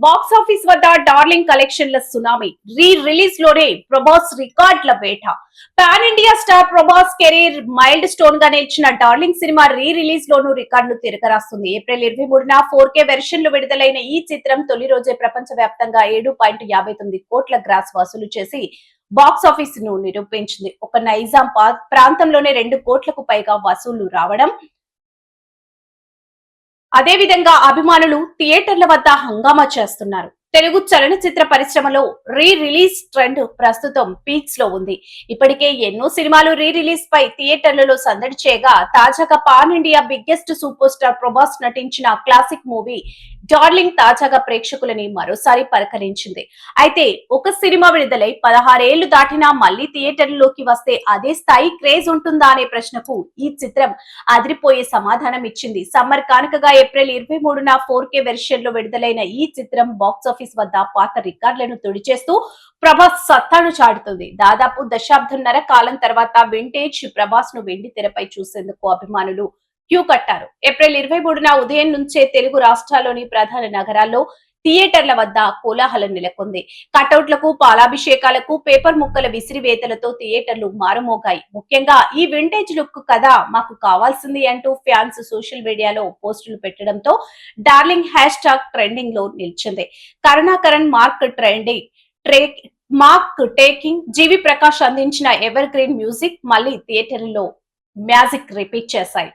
Box office వద్ద darling కలెక్షన్ల tsunami. Release లోనే ప్రభాస్ రికార్డుల వేట. Pan India star Prabhas career mild stone గా నిలిచిన డార్లింగ్ సినిమా రిలీజ్ లోనూ రికార్డులు తిరగరాస్తుంది. ఏప్రిల్ 23న 4K వెర్షన్ లో విడుదలైన ఈ చిత్రం తొలి రోజే ప్రపంచ వ్యాప్తంగా 7.59 కోట్ల గ్రాస్ వసూలు చేసి బాక్స్ ఆఫీస్ ను నిరూపించింది. ఒక నైజాం ప్రాంతంలోనే 2 కోట్లకు పైగా వసూళ్లు రావడం, అదే విధంగా అభిమానులు థియేటర్ల వద్ద హంగామా చేస్తున్నారు. తెలుగు చలనచిత్ర పరిశ్రమలో రిలీజ్ ట్రెండ్ ప్రస్తుతం పీక్స్ లో ఉంది. ఇప్పటికే ఎన్నో సినిమాలు రిలీజ్ పై థియేటర్లలో సందడి చేయగా, తాజాగా pan India biggest super star Prabhas నటించిన క్లాసిక్ మూవీ డార్లింగ్ తాజాగా ప్రేక్షకులని మరోసారి పలకరించింది. అయితే ఒక సినిమా విడుదలై 16 ఏళ్లు దాటినా మళ్లీ థియేటర్లలోకి వస్తే అదే స్థాయి క్రేజ్ ఉంటుందా అనే ప్రశ్నకు ఈ చిత్రం అదిరిపోయే సమాధానం ఇచ్చింది. సమ్మర్ కానుకగా ఏప్రిల్ 23న 4K వెర్షన్ లో విడుదలైన ఈ చిత్రం బాక్సాఫీస్ వద్ద పాత రికార్డులను తుడిచేస్తూ ప్రభాస్ సత్తాను చాటుతుంది. దాదాపు దశాబ్దంన్నర కాలం తర్వాత వింటేజ్ ప్రభాస్ ను వెండి తెరపై చూసేందుకు అభిమానులు క్యూ కట్టారు. ఏప్రిల్ 23న ఉదయం నుంచే తెలుగు రాష్ట్రాల్లోని ప్రధాన నగరాల్లో థియేటర్ల వద్ద కోలాహలం నెలకొంది. కటౌట్లకు, పాలాభిషేకాలకు, పేపర్ ముక్కల విసిరివేతలతో థియేటర్లు మారుమోగాయి. ముఖ్యంగా ఈ వింటేజ్ లుక్ కదా మాకు కావాల్సింది అంటూ ఫ్యాన్స్ సోషల్ మీడియాలో పోస్టులు పెట్టడంతో డార్లింగ్ హ్యాష్ ట్యాగ్ ట్రెండింగ్ లో నిలిచింది. కరుణాకరణ్ మార్క్ టేకింగ్, జీవి ప్రకాష్ అందించిన ఎవర్ గ్రీన్ మ్యూజిక్ మళ్లీ థియేటర్లలో మ్యాజిక్ రిపీట్ చేశాయి.